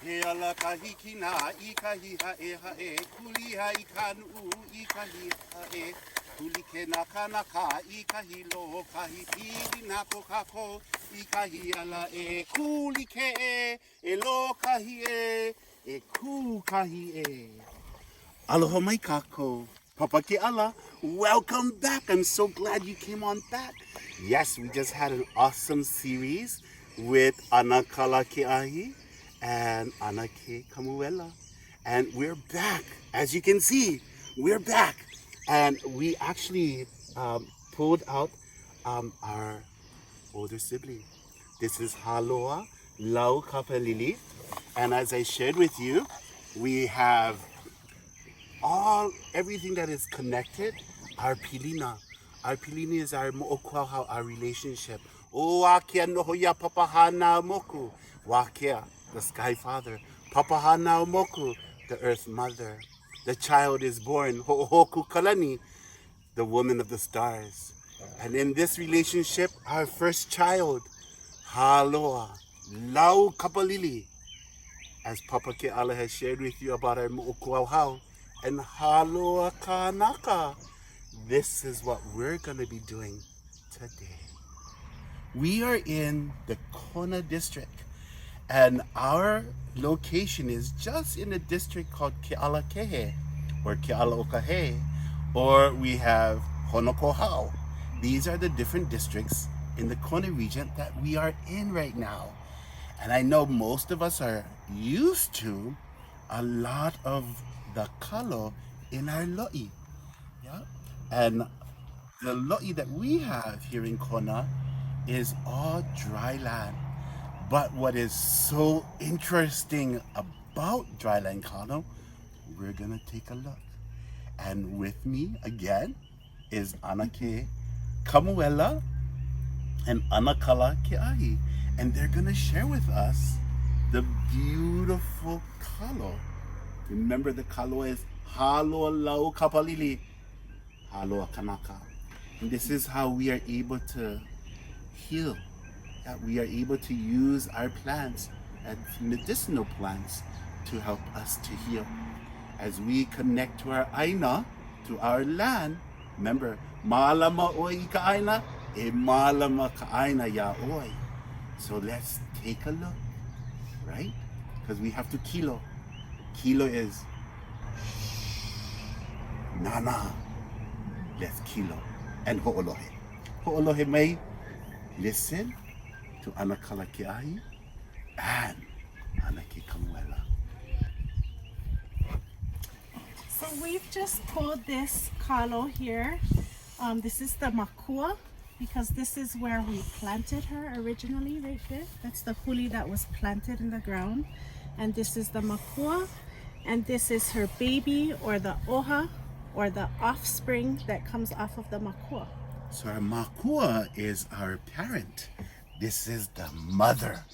He ala kahikina I kahi hae hae. Kuli hai kanu I kahi hae. Kuli ke naka naka I kahi lo. Kahi pili nako kako I kahi ala e. Kuli ke e lo kahi e ku kahi e. Aloha mai kako. Papa ke ala, welcome back. I'm so glad you came on back. Yes, we just had an awesome series with Ana Kala Keahi and Ana Ke Kamuela. And we're back. As you can see, we're back. And we actually pulled out our older sibling. This is Haloa Lau Kapalili. And as I shared with you, we have everything that is connected, our pilina. Our pilina is our mo'okuauhau, our relationship. O Wakea nohoia papahana moku. Wakea, the sky father. Papahana moku, the earth mother. The child is born. Ho'ohoku kalani, the woman of the stars. And in this relationship, our first child, Haloa, Lau Kapalili. As Papa Keala has shared with you about our mo'okuauhau, and Haloa Kanaka. This is what we're going to be doing today. We are in the Kona district, and our location is just in a district called Kealakehe, or Kealaokahe, or we have Honokohau. These are the different districts in the Kona region that we are in right now. And I know most of us are used to a lot of the kalo in our lo'i. Yeah? And the lo'i that we have here in Kona is all dry land. But what is so interesting about dryland kalo, we're gonna take a look. And with me again is Anake Kamuela and Anakala Keahi. And they're gonna share with us the beautiful kalo. Remember, the kalo is Haloa Lau Kapalili, Haloa Kanaka. And this is how we are able to heal. That we are able to use our plants as medicinal plants to help us to heal. As we connect to our aina, to our land, remember, Malama oi ka aina, e malama ka aina ya oi. So let's take a look, right? Because we have to kilo. Kilo is nana. Let's kilo. And ho'olohe. Ho'olohe mai, listen to Anakala Keahi and Anake Kamuela. So we've just pulled this kalo here. This is the makua, because this is where we planted her originally, right there. That's the huli that was planted in the ground. And this is the makua. And this is her baby, or the oha, or the offspring that comes off of the makua. So our makua is our parent. This is the mother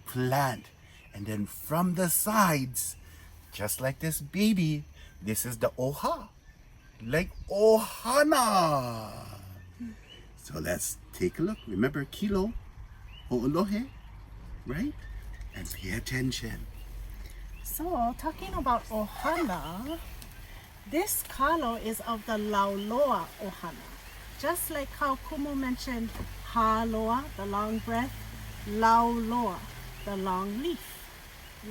plant. And then from the sides, just like this baby, this is the oha, like ohana. So let's take a look. Remember kilo, ho'olohe, right? And pay attention. So talking about ohana, this kalo is of the lauloa ohana. Just like how Kumu mentioned haloa, the long breath, lauloa, the long leaf.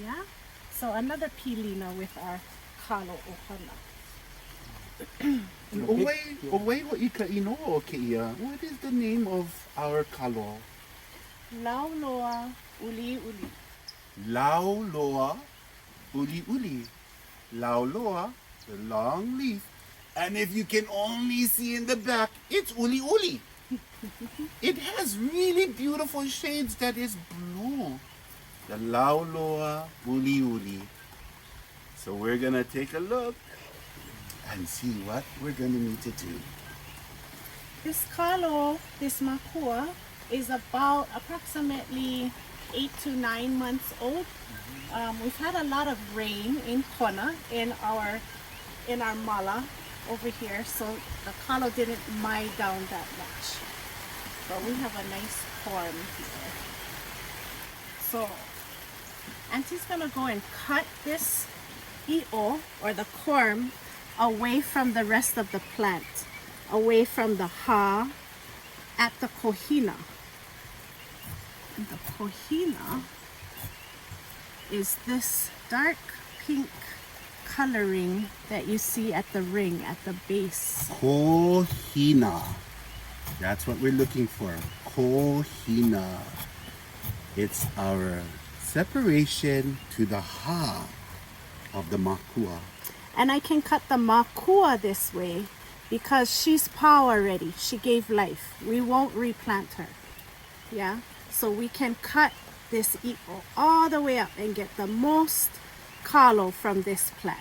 Yeah? So another pilina with our kalo ohana. What is the name of our kalo? Lauloa uli uli. Lauloa uli uli. Lauloa, the long leaf. And if you can only see in the back, it's uli uli. It has really beautiful shades that is blue. The lauloa uli uli. So we're gonna take a look and see what we're gonna need to do. This kalo, this makua, is about approximately 8 to 9 months old. We've had a lot of rain in Kona, in our mala over here, so the kalo didn't mie down that much. But we have a nice form here. So Auntie's gonna go and cut this i'o, or the corm, away from the rest of the plant, away from the ha at the kohina. And the kohina is this dark pink coloring that you see at the ring, at the base. Kohina. That's what we're looking for. Kohina. It's our separation to the ha of the makua. And I can cut the makua this way because she's pau already. She gave life. We won't replant her. Yeah? So we can cut this i'o all the way up and get the most kalo from this plant.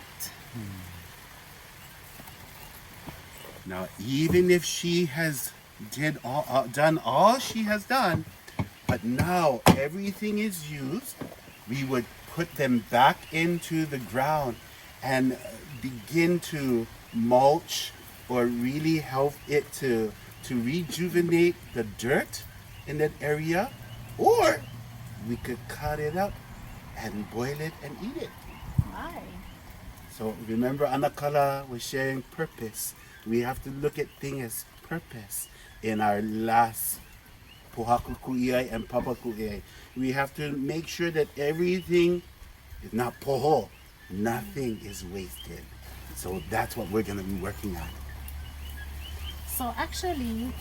Now, even if she has done all she has done, but now everything is used, we would put them back into the ground and begin to mulch or really help it to rejuvenate the dirt in that area, or we could cut it up and boil it and eat it. Aye. So remember, Anakala was sharing purpose. We have to look at things as purpose in our last Pohaku Ku'iai and Papa Ku'iai. We have to make sure that everything is not poho. Nothing is wasted. So that's what we're going to be working on. So actually,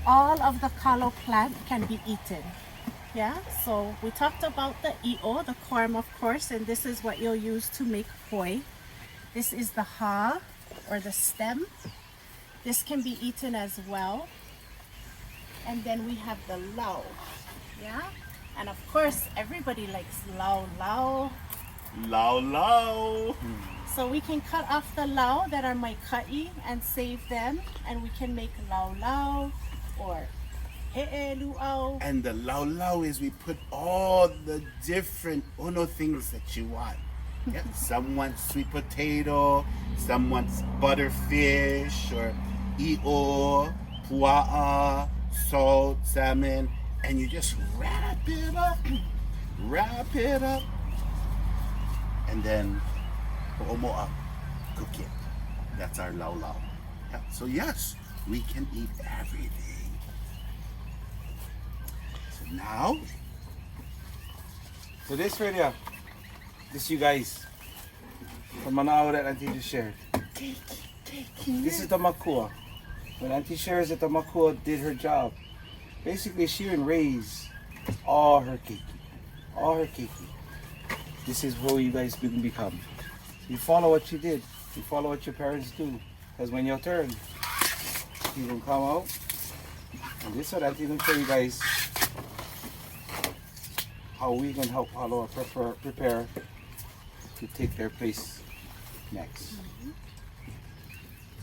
all of the kalo plant can be eaten. Yeah, so we talked about the i'o, the corm, of course, and this is what you'll use to make hoi. This is the ha, or the stem. This can be eaten as well. And then we have the lau. Yeah, and of course, everybody likes lau lau. Lau lau. So we can cut off the lau that are mai ka'i and save them, and we can make lau lau or he'e lu'au. And the lau lau is we put all the different ono things that you want. Yeah, some want sweet potato, some want butterfish or i'o, pua'a, salt, salmon, and you just wrap it up, and then ho'oma'a, cook it. That's our lau lau. Yeah, so yes, we can eat everything. So now, So this right here, this you guys, from an hour that Auntie just shared. This is the makua. When Auntie shares that the makua did her job, basically she even raised all her keiki. This is who you guys can become. You follow what you did. You follow what your parents do. Because when your turn, you can come out. And this is what Auntie can show you guys how we can help Kalo prepare to take their place next.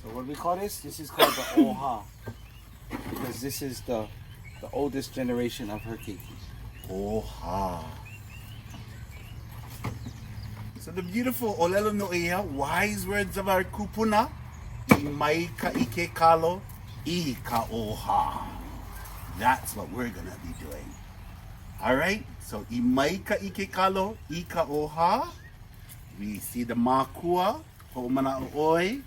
So what we call this is called the oha. Because this is the oldest generation of her keiki. oha. So the beautiful Olelo no Ea, wise words of our kupuna, I mai ka ike kalo, I ka oha. That's what we're gonna be doing. All right, so I mai ka ike kalo, I ka oha. We see the makua, ho'omana oi,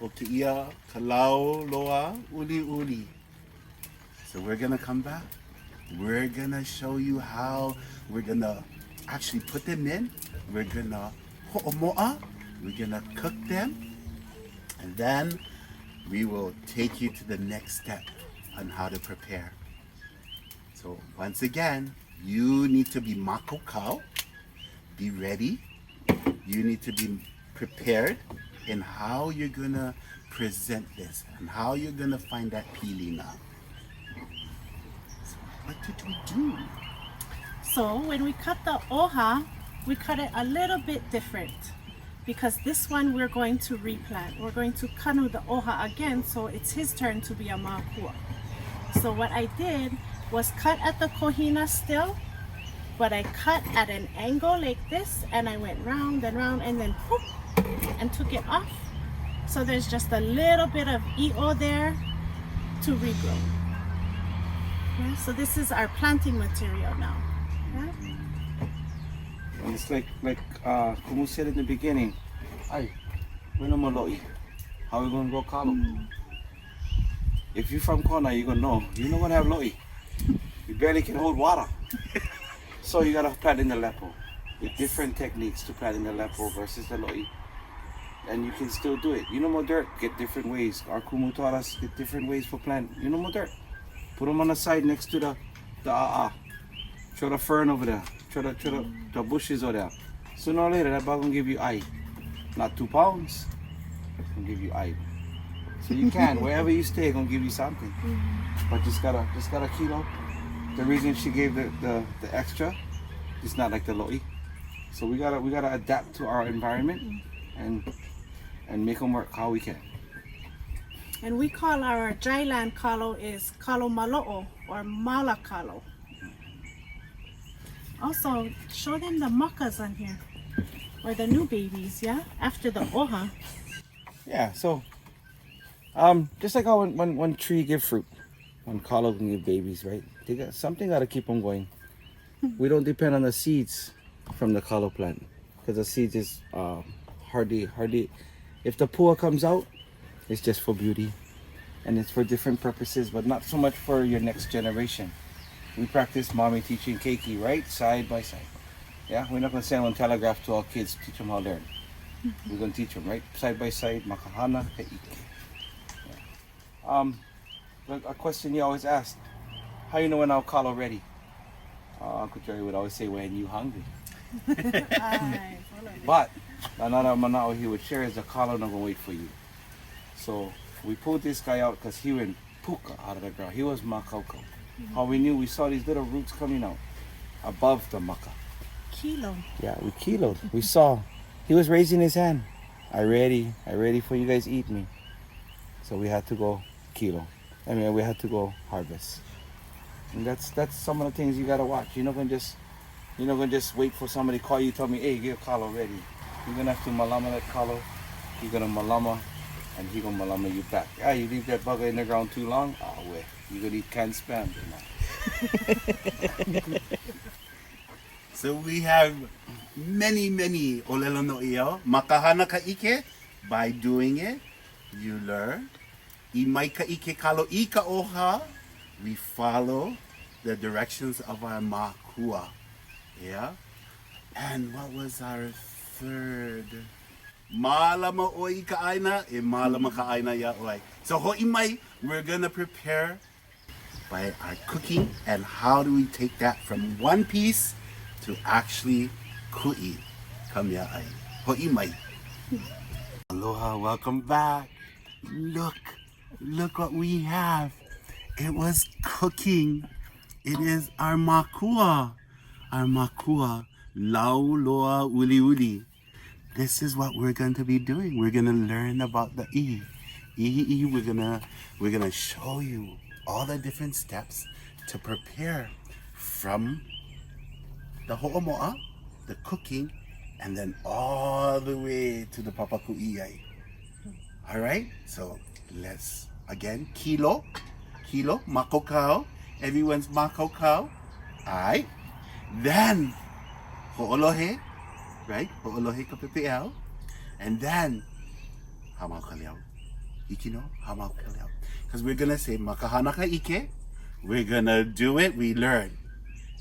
o ke ia, kalau loa, uli uli. So we're gonna come back. We're gonna show you how we're gonna actually put them in. We're gonna ho'omo'a, we're gonna cook them, and then we will take you to the next step on how to prepare. So once again, you need to be makaukau, be ready. You need to be prepared in how you're gonna present this and how you're gonna find that pilina. So what did we do? So when we cut the oha, we cut it a little bit different because this one we're going to replant. We're going to kanu the oha again, so it's his turn to be a makua. So what I did was cut at the kohina still, but I cut at an angle like this, and I went round and round and then whoop, and took it off. So there's just a little bit of i'o there to regrow. Yeah, so this is our planting material now. Yeah? And it's like Kumu said in the beginning, ay, we no more lo'i. How we gonna go Kalo? If you from Kona, you're not gonna have lo'i. You barely can hold water. So you gotta plant in the lepo. With different techniques to plant in the lepo versus the lo'i. And you can still do it. You know more dirt, get different ways. Our Kumu taught us get different ways for planting. You know more dirt. Put them on the side next to the Throw the fern over there. Throw the bushes over there. Sooner or later, that bag gonna give you eye. Not 2 pounds. It's gonna give you eye. So you can, wherever you stay, gonna give you something. But just got a kilo. The reason she gave the extra, it's not like the lo'i. So we gotta adapt to our environment and make them work how we can. And we call our dryland kalo is kalo malo'o or mala kalo. Also, show them the makas on here, or the new babies, yeah? After the oha. Yeah, so just like how when one tree give fruit, when Kalo can give babies, right? Something got to keep them going. We don't depend on the seeds from the Kalo plant because the seeds is hardly. If the pua comes out, it's just for beauty, and it's for different purposes, but not so much for your next generation. We practice mommy teaching keiki, right? Side by side. Yeah, we're not gonna send one telegraph to our kids to teach them how to learn. We're gonna teach them, right? Side by side, makahana, keiki. Yeah. A question you always ask, how you know when our Kalo ready? Uncle Jerry would always say, when you hungry. But another manao he would share is the Kalo not gonna wait for you. So we pulled this guy out because he went puka out of the ground. He was Hoʻomākaukau. How we knew, we saw these little roots coming out above the maka. Kilo. Yeah, we kiloed. We saw. He was raising his hand. I ready for you guys eat me. So we had to go kilo. We had to go harvest. And that's some of the things you gotta watch. You're not gonna just wait for somebody to call you, tell me, hey, get Kalo ready. You're gonna have to malama that Kalo. You're gonna malama, and he gonna malama you back. Ah, you leave that bugger in the ground too long? Oh, well, you're gonna eat canned spam. So we have many olelo no iyo. Makahana ka ike, by doing it, you learn. Imai ka ike kalo ika oha, we follow the directions of our makua. Yeah? And what was our third? Malama o ika aina, e malama ka aina ya oi. So ho'imai, we're gonna prepare by our cooking, and how do we take that from one piece to actually ku'i. Come ya ai. Ho'imai. Aloha, welcome back. Look what we have. It was cooking. It is our makua. Our makua. Lau loa uli uli. This is what we're going to be doing. We're gonna learn about the ihi. Ihi, we're gonna show you all the different steps to prepare from the ho'omo'a, the cooking, and then all the way to the papaku'iai. All right, so let's again kilo, makokau. Everyone's makokau. All right, then ho'olohe, right? Ho'olohe kapepe'au, and then hamau kaleau. Ikino, hamau kaleau. Because we're gonna say makahana ka ike. We're gonna do it. We learn,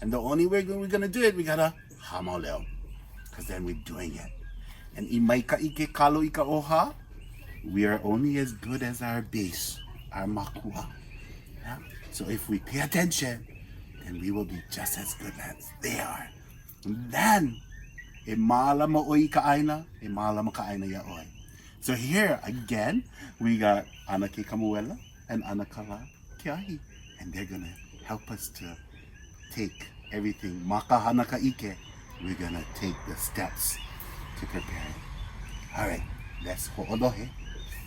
and the only way we're gonna do it, we gotta hamau leo. Because then we're doing it. And imai ka ike kalo ika oha. We are only as good as our base, our makua. Yeah? So if we pay attention, then we will be just as good as they are. And then, e malama oi ka aina, e malama ka aina ya oi. So here again, we got Ana ke Kamuela and Ana Kala Kiahi, and they're gonna help us to take everything makahana ka ike. We're gonna take the steps to prepare it. All right, let's ho'olohe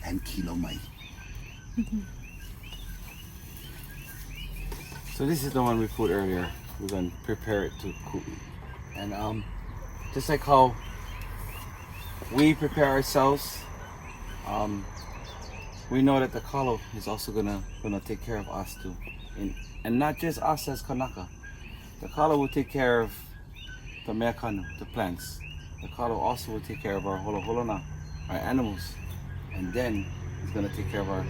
and kilo mai. So this is the one we put earlier. We're gonna prepare it to ku'i. And just like how we prepare ourselves, we know that the Kalo is also gonna take care of us too. And not just us as Kanaka. The Kalo will take care of the meakanu, the plants. The Kalo also will take care of our holoholona, our animals. And then he's going to take care of our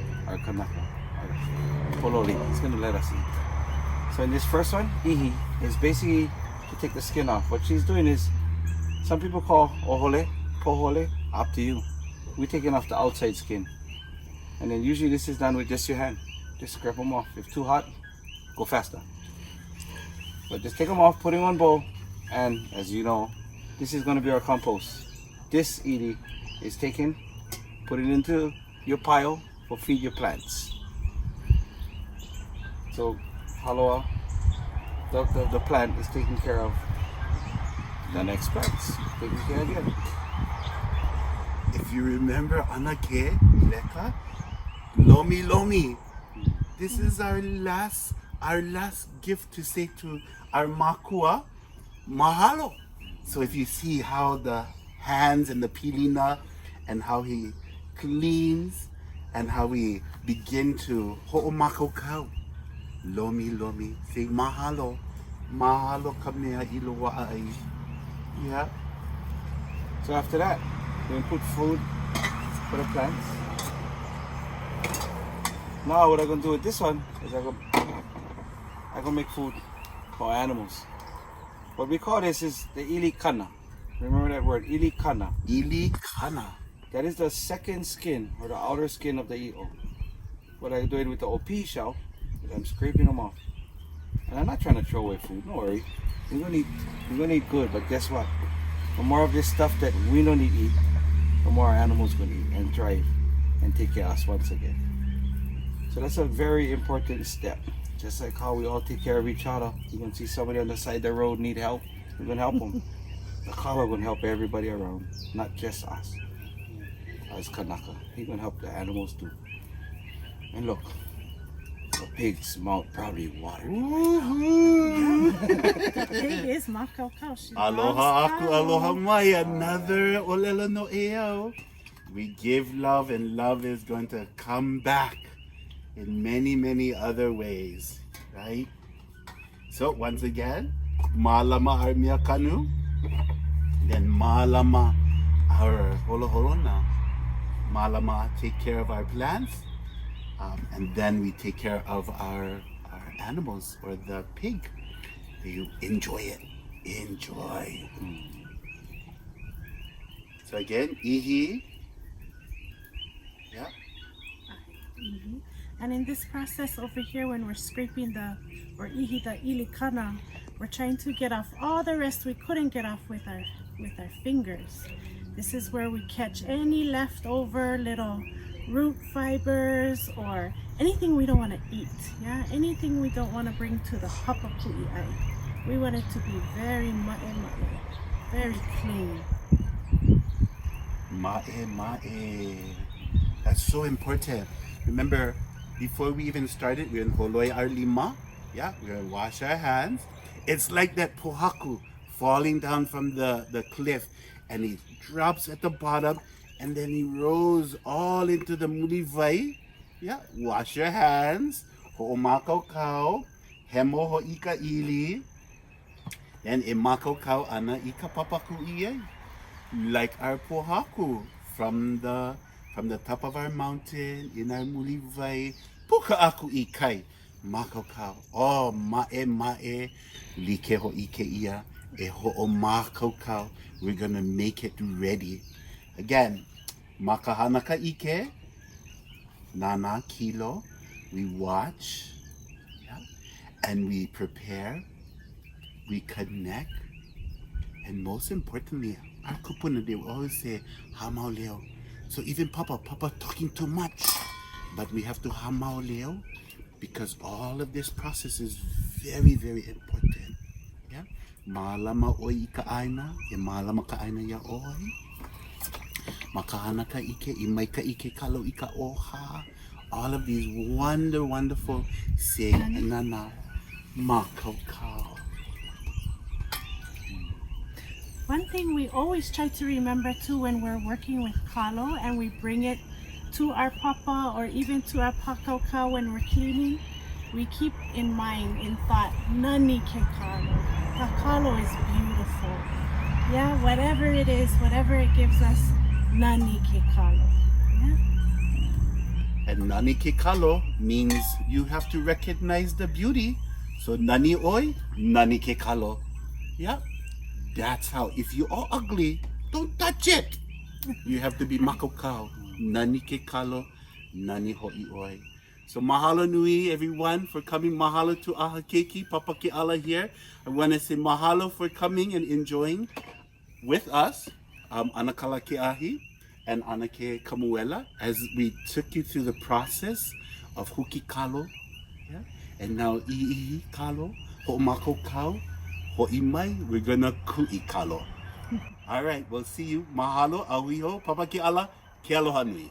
kanaka, our pololi. He's going to let us eat. So in this first one, ihi, is basically to take the skin off. What she's doing is, some people call ohole, pohole, up to you. We're taking off the outside skin. And then usually this is done with just your hand. Just scrape them off. If too hot, go faster. But just take them off, put it in one bowl, and as you know, this is going to be our compost. This iri is taken, put it into your pile for feed your plants. So haloa, the plant is taking care of the next plants. Taking care again. If you remember Anake, Leka, Lomi Lomi. This is our last gift to say to our makua, mahalo. So if you see how the hands and the pilina and how he cleans and how we begin to Ho'omākaukau, Lomi Lomi, say mahalo, mahalo kamea iloa ai. Yeah. So after that, we put food for the plants. Now what I'm going to do with this one is I'm going to make food for animals. What we call this is the ilikana. Remember that word, ilikana. Ilikana. That is the second skin or the outer skin of the i'o. What I'm doing with the OP shell is I'm scraping them off. And I'm not trying to throw away food, don't worry. We're gonna eat good, but guess what? The more of this stuff that we don't eat, the more our animals gonna eat and thrive and take care of us once again. So that's a very important step. Just like how we all take care of each other. You're gonna see somebody on the side of the road need help, we're gonna help them. The Kalo gonna help everybody around, not just us. As Kanaka, he's gonna help the animals too. And look, the pig's mouth probably watered. The pig is Mākaukau. She Aloha loves aku, Kalo. aloha mai, another olelo no eo. We give love and love is going to come back in many, many other ways, right? So once again, malama our miakanu, then malama our holoholona. Malama take care of our plants, and then we take care of our animals or the pig. You enjoy it. Enjoy. So again, ihi. Yeah. Mhm. And in this process over here, when we're scraping the ilikana, we're trying to get off all the rest we couldn't get off with our fingers. This is where we catch any leftover little root fibers or anything we don't want to eat. Yeah, anything we don't want to bring to the hapapu'i'ai. We want it to be very ma'e, very clean. Ma'e. That's so important. Remember, before we even started, we're in holoi our lima. Yeah, we're gonna wash our hands. It's like that pohaku falling down from the cliff, and he drops at the bottom, and then he rolls all into the mulivai. Yeah, wash your hands. Ho'omākaukau, hemo ho'ika ili. Then e mākaukau ana ika papaku iai. Like our pohaku from the top of our mountain in our mulivai. Puka aku ikai. Mākaukau. Oh, ma'e. Like ho'ike ia. E ho'omākaukau. We're gonna make it ready. Again, makahana ka ike. Nana kilo. We watch. Yeah. And we prepare. We connect. And most importantly, our kupuna, they will always say, hamau leo. So even Papa talking too much. But we have to hamau leo because all of this process is very, very important. Yeah? Malama oi ka aina, e malama ka aina ya oi. Makahana ka ike, imai ka ike kalo ika oha. All of these wonderful saying nana mākaukau. One thing we always try to remember too when we're working with Kalo and we bring it to our papa or even to our pakaukau when we're cleaning, we keep in mind, in thought, nani ke Kalo. The Kalo is beautiful. So, yeah, whatever it is, whatever it gives us, nani ke kalo. Yeah. And nani ke kalo means you have to recognize the beauty. So nani oi, nani ke kalo. Yeah, that's how. If you are ugly, don't touch it. You have to be makaukau. Nani ke kalo, nani ho'i oi. So mahalo nui, everyone, for coming. Mahalo to aha keiki, papa ke ala here. I want to say mahalo for coming and enjoying with us, Anakala ke ahi and Anake Kamuela, as we took you through the process of Huki Kalo, yeah? And now Iihi Kalo, Ho'omākaukau, Ho'imai, we're gonna Ku'i Kalo. All right, we'll see you. Mahalo, awiho, papa ke ala, ke aloha nui.